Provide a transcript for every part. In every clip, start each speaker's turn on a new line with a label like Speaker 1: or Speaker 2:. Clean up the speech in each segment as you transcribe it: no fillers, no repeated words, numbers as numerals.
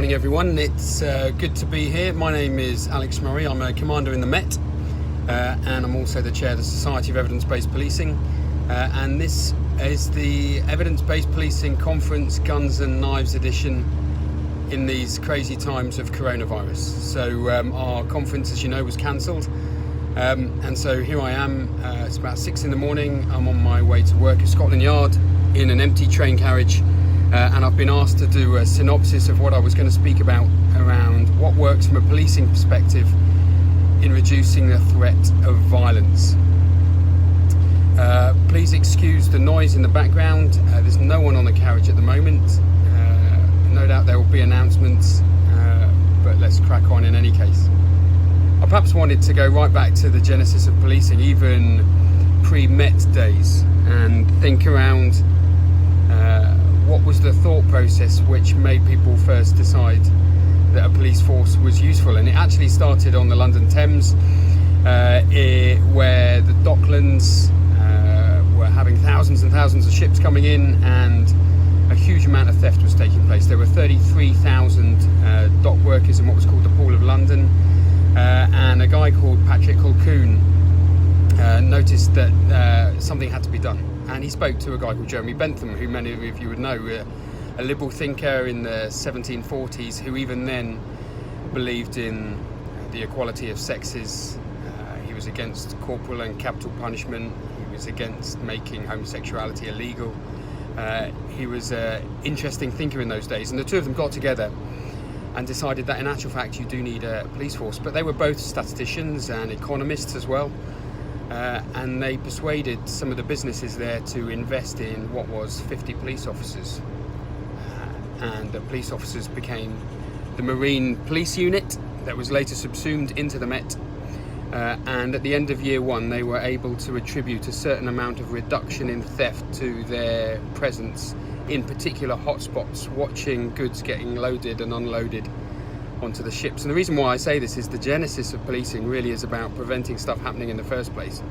Speaker 1: morning everyone, it's good to be here. My name is Alex Murray, I'm a Commander in the Met and I'm also the Chair of the Society of Evidence-Based Policing and this is the Evidence-Based Policing Conference Guns and Knives edition in these crazy times of coronavirus. So our conference, as you know, was cancelled and so here I am. It's about 6 in the morning. I'm on my way to work at Scotland Yard in an empty train carriage. And I've been asked to do a synopsis of what I was going to speak about around what works from a policing perspective in reducing the threat of violence. Please excuse the noise in the background. There's no one on the carriage at the moment. No doubt there will be announcements, but let's crack on in any case. I perhaps wanted to go right back to the genesis of policing, even pre-Met days, and think around what was the thought process which made people first decide that a police force was useful. And it actually started on the London Thames, where the Docklands were having thousands and thousands of ships coming in, and a huge amount of theft was taking place. There were 33,000 dock workers in what was called the Pool of London, and a guy called Patrick Colquhoun noticed that something had to be done. And he spoke to a guy called Jeremy Bentham, who many of you would know, a liberal thinker in the 1740s, who even then believed in the equality of sexes. He was against corporal and capital punishment. He was against making homosexuality illegal. He was an interesting thinker in those days. And the two of them got together and decided that in actual fact you do need a police force. But they were both statisticians and economists as well. And they persuaded some of the businesses there to invest in what was 50 police officers. And the police officers became the Marine Police Unit that was later subsumed into the Met. And at the end of year one, they were able to attribute a certain amount of reduction in theft to their presence in particular hotspots, watching goods getting loaded and unloaded onto the ships. And the reason why I say this is the genesis of policing really is about preventing stuff happening in the first place,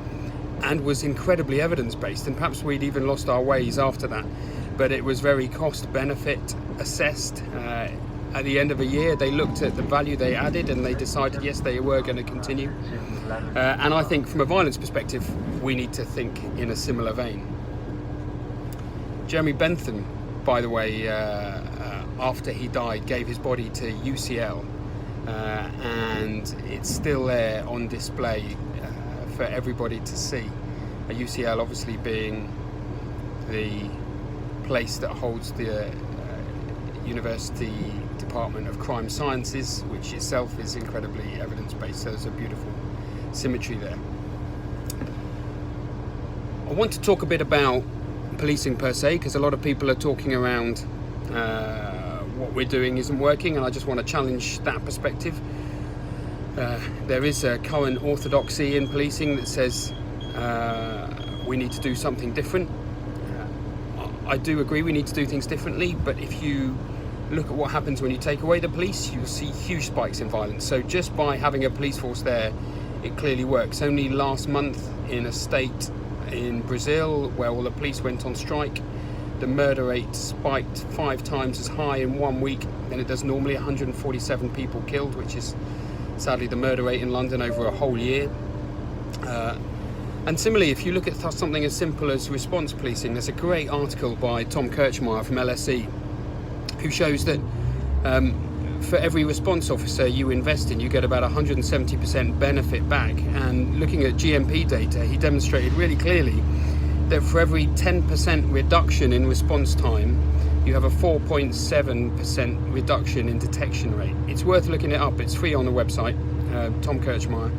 Speaker 1: and was incredibly evidence-based, and perhaps we'd even lost our ways after that, but it was very cost-benefit assessed. At the end of a year they looked at the value they added and they decided yes, they were going to continue. And I think from a violence perspective we need to think in a similar vein. Jeremy Bentham, by the way, after he died, gave his body to UCL, and it's still there on display for everybody to see. UCL obviously being the place that holds the University Department of Crime Sciences, which itself is incredibly evidence-based, so there's a beautiful symmetry there. I want to talk a bit about policing per se, because a lot of people are talking around what we're doing isn't working, and I just want to challenge that perspective. There is a current orthodoxy in policing that says we need to do something different. I do agree we need to do things differently, but if you look at what happens when you take away the police, you'll see huge spikes in violence. So just by having a police force there, it clearly works. Only last month in a state in Brazil where all the police went on strike, the murder rate spiked 5 times as high in 1 week than it does normally. 147 people killed, which is sadly the murder rate in London over a whole year. And similarly, if you look at something as simple as response policing, there's a great article by Tom Kirchmeier from LSE who shows that for every response officer you invest in, you get about 170% benefit back. And looking at GMP data, he demonstrated really clearly that for every 10% reduction in response time, you have a 4.7% reduction in detection rate. It's worth looking it up. It's free on the website, Tom Kirchmeier.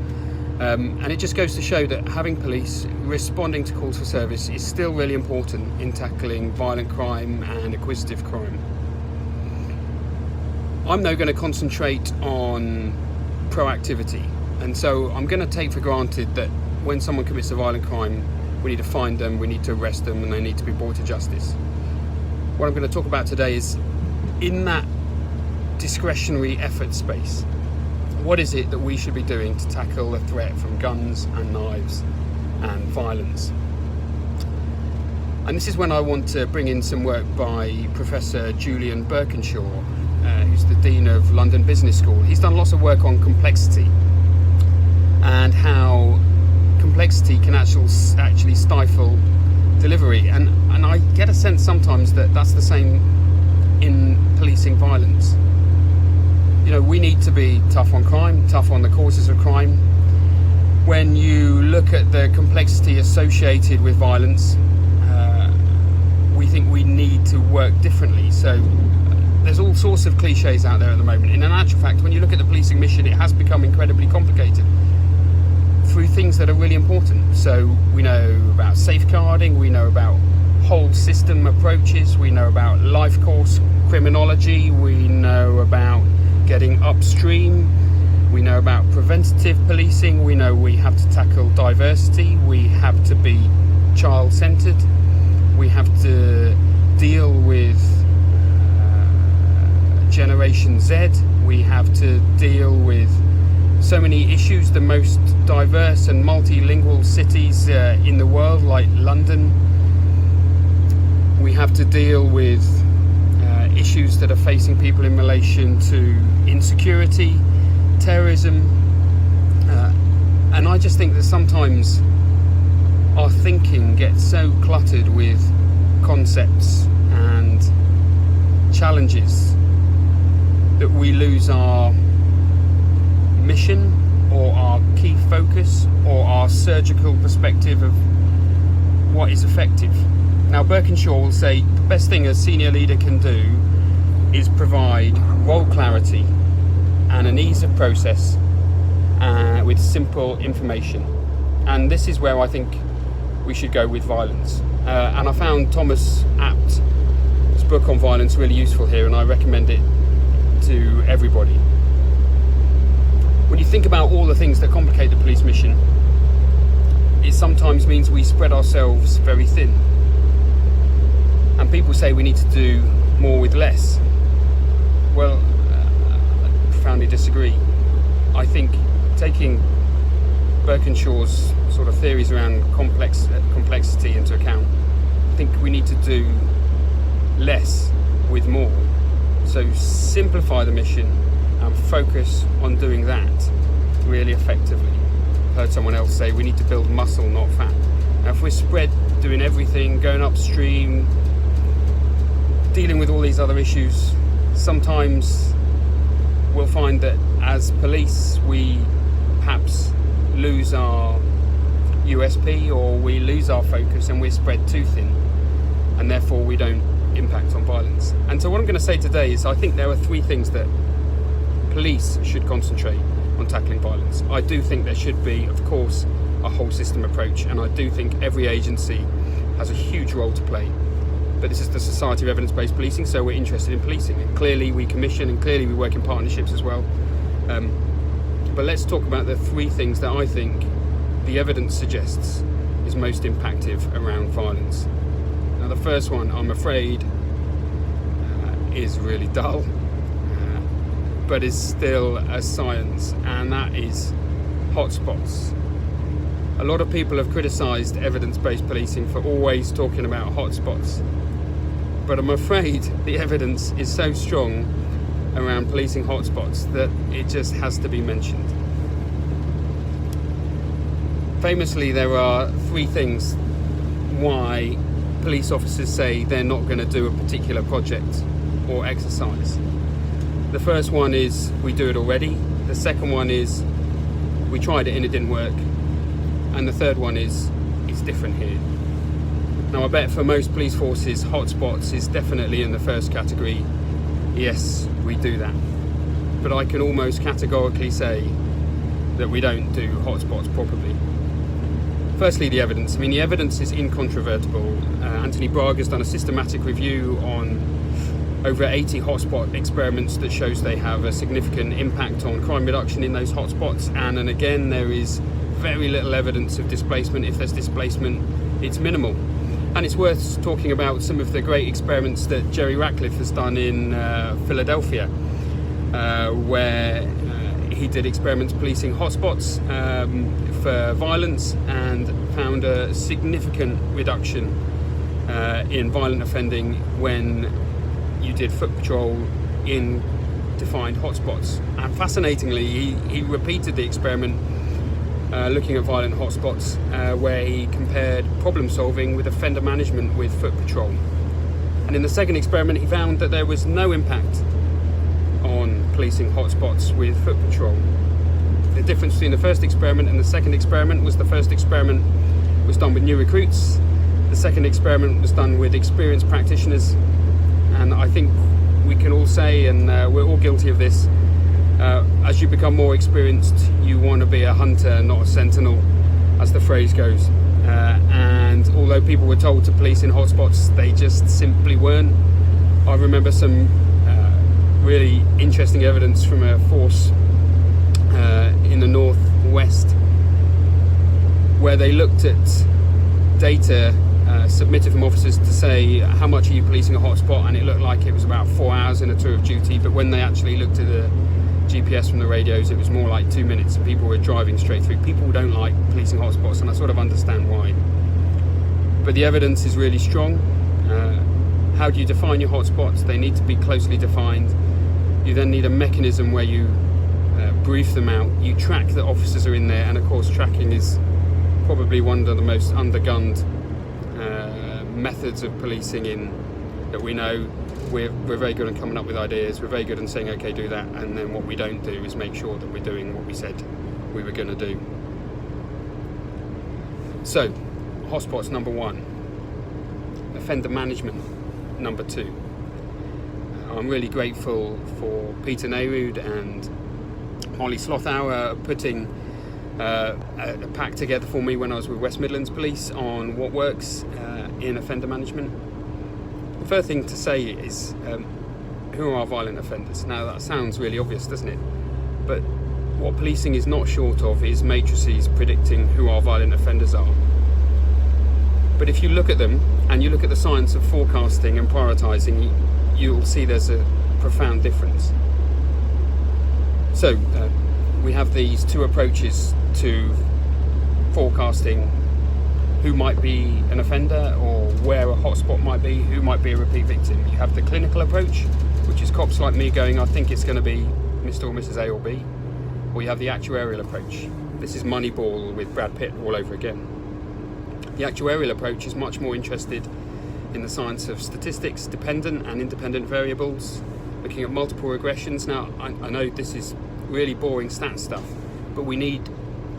Speaker 1: And it just goes to show that having police responding to calls for service is still really important in tackling violent crime and acquisitive crime. I'm now going to concentrate on proactivity, and so I'm going to take for granted that when someone commits a violent crime, we need to find them, we need to arrest them, and they need to be brought to justice. What I'm going to talk about today is, in that discretionary effort space, what is it that we should be doing to tackle the threat from guns and knives and violence? And this is when I want to bring in some work by Professor Julian Birkinshaw, who's the Dean of London Business School. He's done lots of work on complexity and how complexity can actually stifle delivery. And I get a sense sometimes that that's the same in policing violence. You know, we need to be tough on crime, tough on the causes of crime. When you look at the complexity associated with violence, we think we need to work differently. So there's all sorts of cliches out there at the moment. In actual fact, when you look at the policing mission, it has become incredibly complicated through things that are really important. So we know about safeguarding, we know about whole system approaches, we know about life course criminology, we know about getting upstream, we know about preventative policing, we know we have to tackle diversity, we have to be child-centred, we have to deal with Generation Z, we have to deal with so many issues, the most diverse and multilingual cities in the world, like London. We have to deal with issues that are facing people in relation to insecurity, terrorism, and I just think that sometimes our thinking gets so cluttered with concepts and challenges that we lose our mission or our key focus or our surgical perspective of what is effective. Now, Birkinshaw will say the best thing a senior leader can do is provide role clarity and an ease of process with simple information. And this is where I think we should go with violence. And I found Thomas Apt's book on violence really useful here, and I recommend it to everybody. When you think about all the things that complicate the police mission, it sometimes means we spread ourselves very thin. And people say we need to do more with less. Well, I profoundly disagree. I think taking Birkinshaw's sort of theories around complexity into account, I think we need to do less with more. So simplify the mission and focus on doing that really effectively. I've heard someone else say we need to build muscle, not fat. Now, if we're spread doing everything, going upstream, dealing with all these other issues, sometimes we'll find that as police we perhaps lose our USP or we lose our focus and we're spread too thin, and therefore we don't impact on violence. And so what I'm going to say today is I think there are three things that police should concentrate on tackling violence. I do think there should be, of course, a whole system approach, and I do think every agency has a huge role to play. But this is the Society of Evidence-Based Policing, so we're interested in policing. And clearly we commission, and clearly we work in partnerships as well. But let's talk about the three things that I think the evidence suggests is most impactive around violence. Now, the first one, I'm afraid, is really dull, but is still a science, and that is hotspots. A lot of people have criticised evidence-based policing for always talking about hotspots, but I'm afraid the evidence is so strong around policing hotspots that it just has to be mentioned. Famously, there are three things why police officers say they're not going to do a particular project or exercise. The first one is we do it already. The second one is we tried it and it didn't work. And the third one is it's different here. Now, I bet for most police forces, hotspots is definitely in the first category. Yes, we do that. But I can almost categorically say that we don't do hotspots properly. Firstly, the evidence. I mean, the evidence is incontrovertible. Anthony Braga has done a systematic review on over 80 hotspot experiments that shows they have a significant impact on crime reduction in those hotspots. And again, there is very little evidence of displacement. If there's displacement, it's minimal. And it's worth talking about some of the great experiments that Jerry Ratcliffe has done in Philadelphia, where he did experiments policing hotspots for violence and found a significant reduction in violent offending when you did foot patrol in defined hotspots. And fascinatingly, he repeated the experiment looking at violent hotspots where he compared problem solving with offender management with foot patrol. And in the second experiment, he found that there was no impact on policing hotspots with foot patrol. The difference between the first experiment and the second experiment was the first experiment was done with new recruits, the second experiment was done with experienced practitioners. And I think we can all say, and we're all guilty of this, as you become more experienced, you want to be a hunter, not a sentinel, as the phrase goes. And although people were told to police in hotspots, they just simply weren't. I remember some really interesting evidence from a force in the northwest where they looked at data submitted from officers to say, how much are you policing a hotspot? And it looked like it was about 4 hours in a tour of duty, but when they actually looked at the GPS from the radios, it was more like 2 minutes, and people were driving straight through. People don't like policing hotspots, and I sort of understand why. But the evidence is really strong. How do you define your hotspots? They need to be closely defined. You then need a mechanism where you brief them out. You track that officers are in there, and of course tracking is probably one of the most undergunned methods of policing that we know. We're very good at coming up with ideas, we're very good at saying, okay, do that, and then what we don't do is make sure that we're doing what we said we were going to do. So, hotspots number 1, offender management number 2. I'm really grateful for Peter Neyrud and Molly Slothauer putting a pack together for me when I was with West Midlands Police on what works in offender management. The first thing to say is, who are violent offenders? Now that sounds really obvious, doesn't it? But what policing is not short of is matrices predicting who our violent offenders are. But if you look at them, and you look at the science of forecasting and prioritising, you'll see there's a profound difference. So, we have these two approaches to forecasting who might be an offender or where a hotspot might be, who might be a repeat victim. You have the clinical approach, which is cops like me going, I think it's going to be Mr. or Mrs. A or B. Or you have the actuarial approach. This is Moneyball with Brad Pitt all over again. The actuarial approach is much more interested in the science of statistics, dependent and independent variables, looking at multiple regressions. Now, I know this is really boring stat stuff, but we need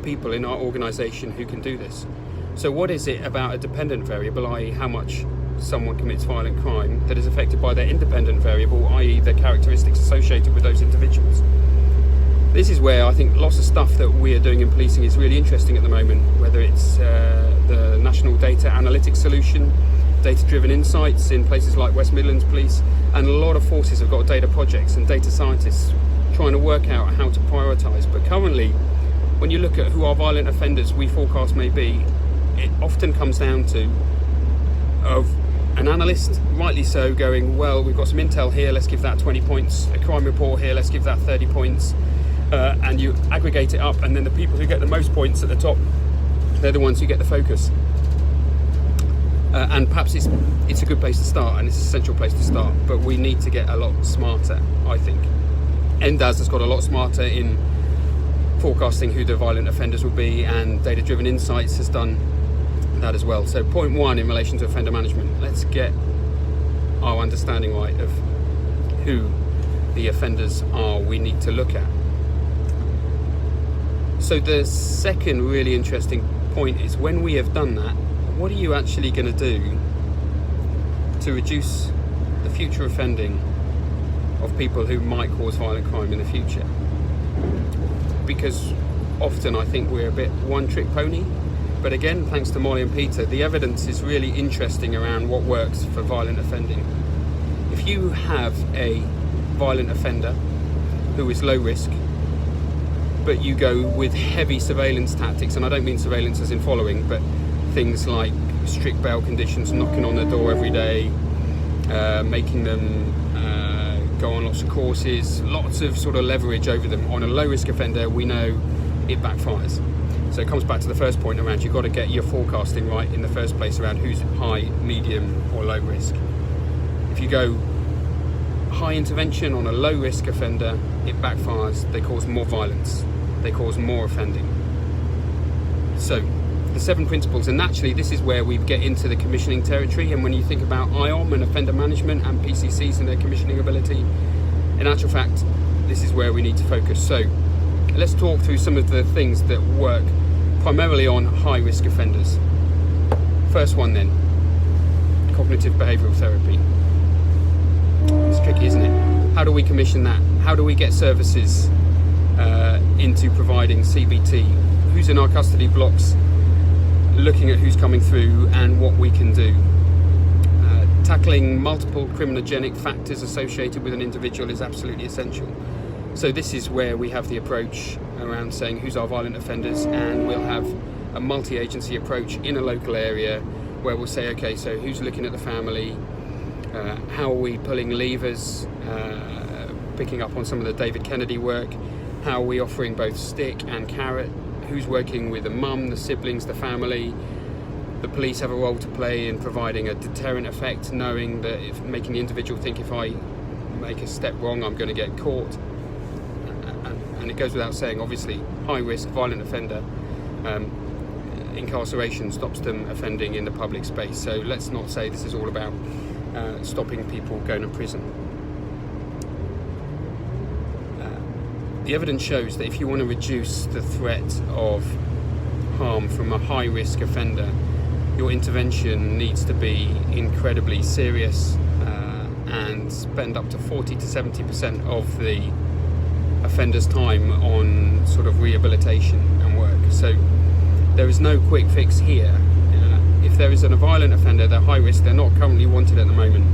Speaker 1: people in our organisation who can do this. So what is it about a dependent variable, i.e. how much someone commits violent crime, that is affected by their independent variable, i.e. the characteristics associated with those individuals? This is where I think lots of stuff that we are doing in policing is really interesting at the moment, whether it's the National Data Analytics Solution, data-driven insights in places like West Midlands Police, and a lot of forces have got data projects and data scientists trying to work out how to prioritise. But currently, when you look at who our violent offenders we forecast may be, it often comes down to of an analyst, rightly so, going, well, we've got some intel here, let's give that 20 points, a crime report here, let's give that 30 points, and you aggregate it up, and then the people who get the most points at the top, they're the ones who get the focus. And perhaps it's a good place to start, and it's an essential place to start, but we need to get a lot smarter, I think. NDAS has got a lot smarter in forecasting who the violent offenders will be, and Data-Driven Insights has done that as well. So point 1 in relation to offender management, let's get our understanding right of who the offenders are we need to look at. So the second really interesting point is, when we have done that, what are you actually going to do to reduce the future offending of people who might cause violent crime in the future? Because often I think we're a bit one-trick pony. But again, thanks to Molly and Peter, the evidence is really interesting around what works for violent offending. If you have a violent offender who is low risk, but you go with heavy surveillance tactics, and I don't mean surveillance as in following, but things like strict bail conditions, knocking on their door every day, making them go on lots of courses, lots of sort of leverage over them. On a low risk offender, we know it backfires. So it comes back to the first point around, you've got to get your forecasting right in the first place around who's high, medium or low risk. If you go high intervention on a low risk offender, it backfires. They cause more violence, they cause more offending. So the 7 principles, and naturally this is where we get into the commissioning territory. And when you think about IOM and offender management and PCCs and their commissioning ability, in actual fact, this is where we need to focus. So let's talk through some of the things that work primarily on high risk offenders. First one then, cognitive behavioural therapy. It's tricky, isn't it? How do we commission that? How do we get services into providing CBT? Who's in our custody blocks? Looking at who's coming through and what we can do. Tackling multiple criminogenic factors associated with an individual is absolutely essential. So this is where we have the approach around saying who's our violent offenders, and we'll have a multi-agency approach in a local area where we'll say, okay, so who's looking at the family, how are we pulling levers, picking up on some of the David Kennedy work, how are we offering both stick and carrot, who's working with the mum, the siblings, the family. The police have a role to play in providing a deterrent effect, knowing that if making the individual think if I make a step wrong I'm going to get caught. And it goes without saying, obviously, high risk, violent offender, incarceration stops them offending in the public space. So let's not say this is all about stopping people going to prison. The evidence shows that if you want to reduce the threat of harm from a high risk offender, your intervention needs to be incredibly serious and spend up to 40 to 70% of the offender's time on sort of rehabilitation and work. So there is no quick fix here. If there is a violent offender, they're high risk, they're not currently wanted at the moment,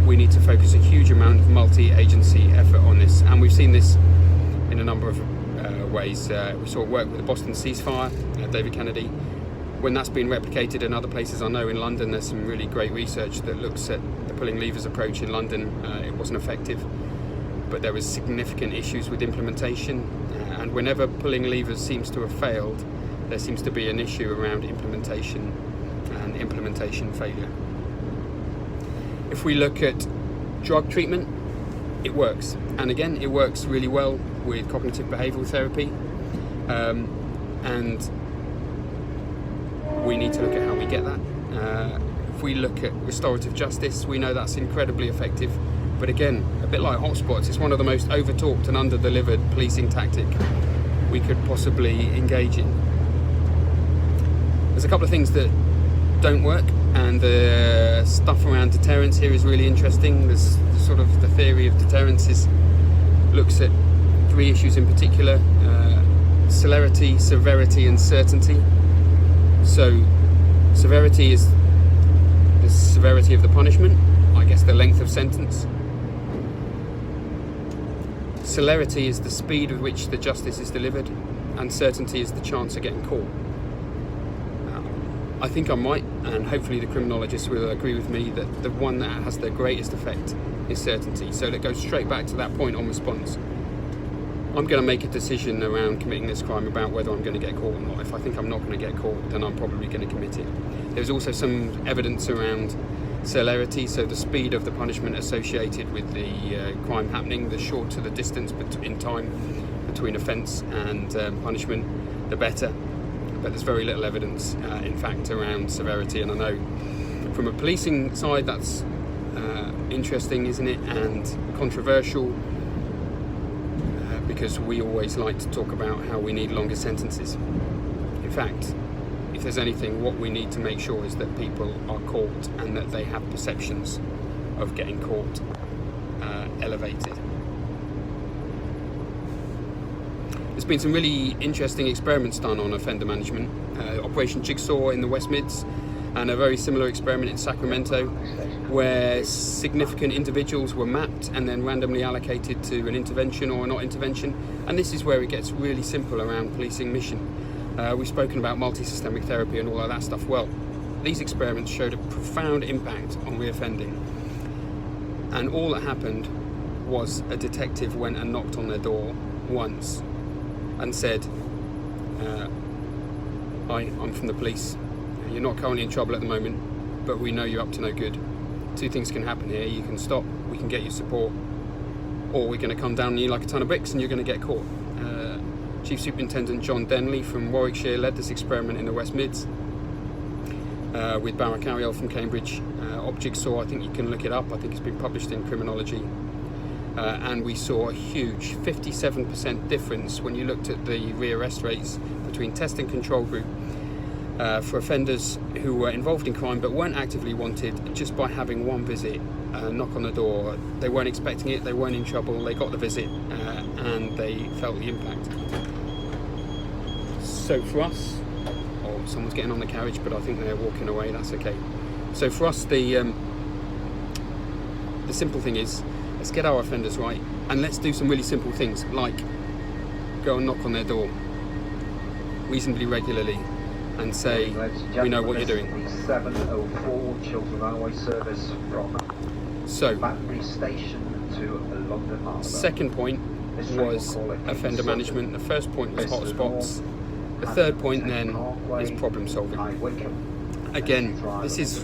Speaker 1: we need to focus a huge amount of multi-agency effort on this. And we've seen this in a number of ways. We saw it work with the Boston ceasefire, David Kennedy. When that's been replicated in other places, I know in London there's some really great research that looks at the pulling levers approach in London. It wasn't effective, but there was significant issues with implementation, and whenever pulling levers seems to have failed, there seems to be an issue around implementation and implementation failure. If we look at drug treatment, it works, and again it works really well with cognitive behavioural therapy, and we need to look at how we get that. If we look at restorative justice, we know that's incredibly effective, but again, a bit like hotspots, it's one of the most over-talked and under-delivered policing tactic we could possibly engage in. There's a couple of things that don't work, and the stuff around deterrence here is really interesting. There's sort of the theory of deterrence looks at 3 issues in particular: celerity, severity, and certainty. So severity is the severity of the punishment, I guess the length of sentence. Celerity is the speed with which the justice is delivered, and certainty is the chance of getting caught. I think I'm right, and hopefully the criminologists will agree with me that the one that has the greatest effect is certainty. So that goes straight back to that point on response. I'm going to make a decision around committing this crime about whether I'm going to get caught or not. If I think I'm not going to get caught, then I'm probably going to commit it. There's also some evidence around celerity, so the speed of the punishment associated with the crime happening. The shorter the distance in time between offence and punishment, the better. But there's very little evidence, in fact, around severity. And I know from a policing side that's interesting, isn't it, and controversial, because we always like to talk about how we need longer sentences. In fact, if there's anything, what we need to make sure is that people are caught and that they have perceptions of getting caught elevated. There's been some really interesting experiments done on offender management. Operation Jigsaw in the West Mids, and a very similar experiment in Sacramento, where significant individuals were mapped and then randomly allocated to an intervention or a not intervention. And this is where it gets really simple around policing mission. We've spoken about multi-systemic therapy and all of that stuff. Well, these experiments showed a profound impact on reoffending. And all that happened was a detective went and knocked on their door once and said, "Hi, I'm from the police. You're not currently in trouble at the moment, but we know you're up to no good. 2 things can happen here. You can stop, we can get you support, or we're going to come down on you like a ton of bricks and you're going to get caught. Chief Superintendent John Denley from Warwickshire led this experiment in the West Mids with Barak Ariel from Cambridge. Objigsaw, I think you can look it up, I think it's been published in Criminology. And we saw a huge 57% difference when you looked at the rearrest rates between test and control group for offenders who were involved in crime but weren't actively wanted, just by having one visit, knock on the door. They weren't expecting it, they weren't in trouble, they got the visit and they felt the impact. So for us, someone's getting on the carriage, but I think they're walking away, that's okay. So for us, the simple thing is, let's get our offenders right, and let's do some really simple things, like go and knock on their door reasonably regularly and say, we know what you're doing.
Speaker 2: The 704 Chiltern Railway service from Banbury Station to London Harbour.
Speaker 1: Second point was offender management. The first point was hotspots. The third point then is problem solving. Again, this is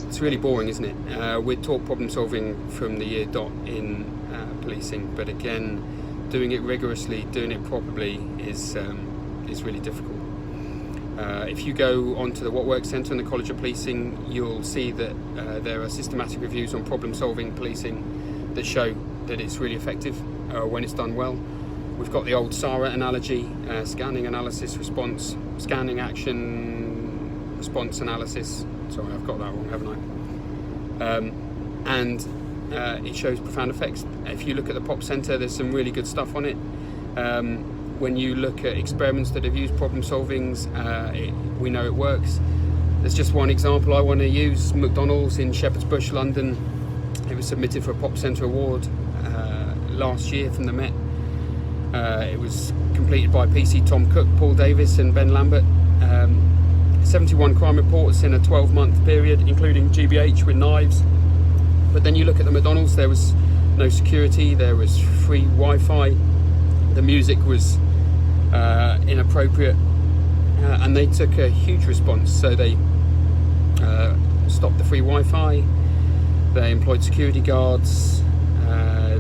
Speaker 1: it's really boring, isn't it? We'd taught problem solving from the year dot in policing, but again, doing it rigorously, doing it properly is really difficult. If you go onto the What Works Centre and the College of Policing, you'll see that there are systematic reviews on problem solving policing that show that it's really effective when it's done well. We've got the old SARA analogy, scanning, analysis, response, scanning, action, response, analysis. Sorry, I've got that wrong, haven't I? And it shows profound effects. If you look at the Pop Centre, there's some really good stuff on it. When you look at experiments that have used problem solvings, we know it works. There's just one example I want to use, McDonald's in Shepherd's Bush, London. It was submitted for a Pop Centre award last year from the Met. It was completed by PC Tom Cook, Paul Davis and Ben Lambert. 71 crime reports in a 12-month period, including GBH with knives. But then you look at the McDonald's, there was no security, there was free Wi-Fi, the music was inappropriate, and they took a huge response. So they stopped the free Wi-Fi, they employed security guards,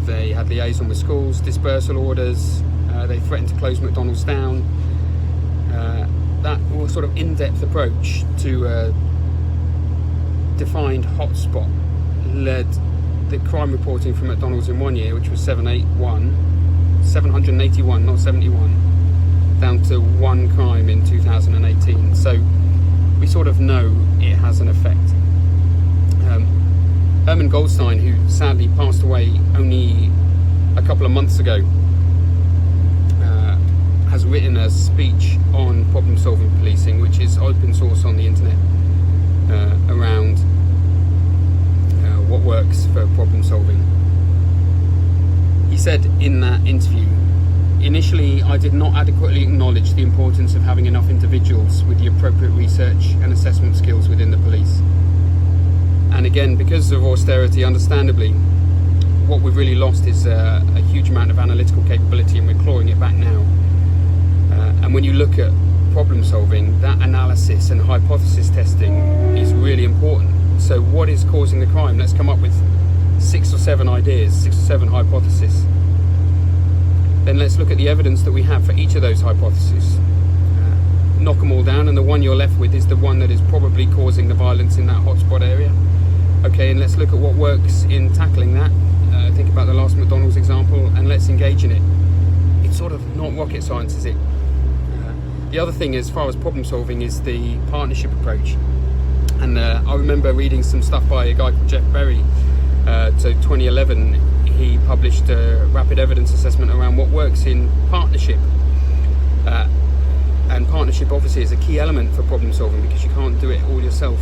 Speaker 1: they had liaison with schools, dispersal orders, they threatened to close McDonald's down. That sort of in-depth approach to a defined hotspot led the crime reporting from McDonald's in 1 year, which was 781, not 71, down to one crime in 2018. So we sort of know it has an effect. Herman Goldstein, who sadly passed away only a couple of months ago, has written a speech on problem solving policing, which is open source on the internet, around what works for problem solving. He said in that interview, initially I did not adequately acknowledge the importance of having enough individuals with the appropriate research and assessment skills within the police. And again, because of austerity, understandably, what we've really lost is a huge amount of analytical capability, and we're clawing it back now. And when you look at problem solving, that analysis and hypothesis testing is really important. So what is causing the crime? Let's come up with 6 or 7 ideas, 6 or 7 hypotheses. Then let's look at the evidence that we have for each of those hypotheses. Knock them all down, and the one you're left with is the one that is probably causing the violence in that hotspot area. Okay, and let's look at what works in tackling that. Think about the last McDonald's example, and let's engage in it. It's sort of not rocket science, is it? The other thing, as far as problem solving, is the partnership approach. And I remember reading some stuff by a guy called Jeff Berry. So 2011, he published a rapid evidence assessment around what works in partnership. And partnership obviously is a key element for problem solving, because you can't do it all yourself.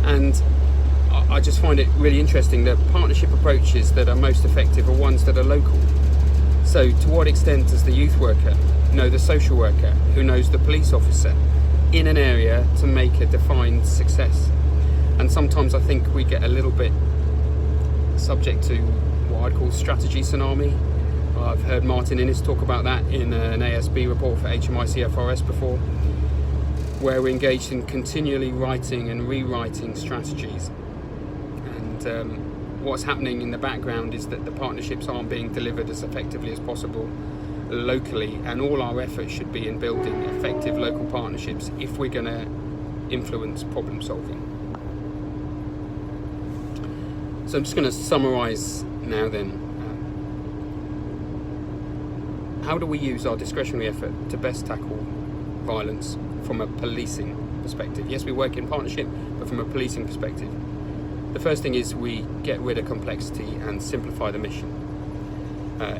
Speaker 1: And I just find it really interesting that partnership approaches that are most effective are ones that are local. So to what extent does the youth worker know the social worker, who knows the police officer, in an area to make a defined success? And sometimes I think we get a little bit subject to what I'd call strategy tsunami. I've heard Martin Innes talk about that in an ASB report for HMICFRS before, where we're engaged in continually writing and rewriting strategies. And what's happening in the background is that the partnerships aren't being delivered as effectively as possible locally, and all our efforts should be in building effective local partnerships if we're going to influence problem solving. So I'm just going to summarize now then. How do we use our discretionary effort to best tackle violence from a policing perspective? Yes, we work in partnership, but from a policing perspective, the first thing is we get rid of complexity and simplify the mission.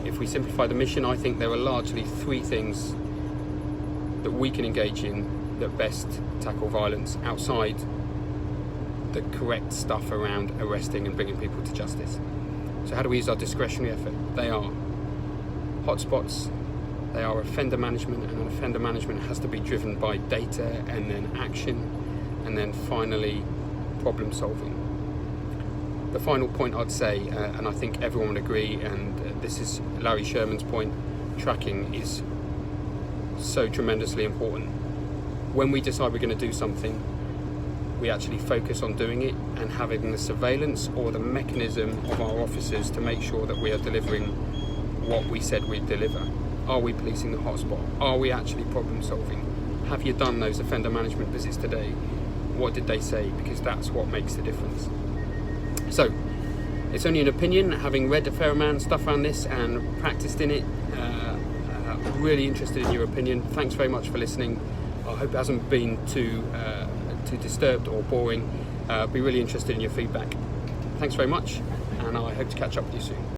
Speaker 1: If we simplify the mission, I think there are largely three things that we can engage in that best tackle violence outside the correct stuff around arresting and bringing people to justice. So how do we use our discretionary effort? They are hotspots, they are offender management, and offender management has to be driven by data and then action, and then finally problem solving. The final point I'd say, and I think everyone would agree, and this is Larry Sherman's point, tracking is so tremendously important. When we decide we're going to do something, we actually focus on doing it and having the surveillance or the mechanism of our officers to make sure that we are delivering what we said we'd deliver. Are we policing the hotspot? Are we actually problem solving? Have you done those offender management visits today? What did they say? Because that's what makes the difference. So, it's only an opinion, having read a fair amount of stuff around this and practiced in it. Really interested in your opinion. Thanks very much for listening. I hope it hasn't been too disturbed or boring. Be really interested in your feedback. Thanks very much, and I hope to catch up with you soon.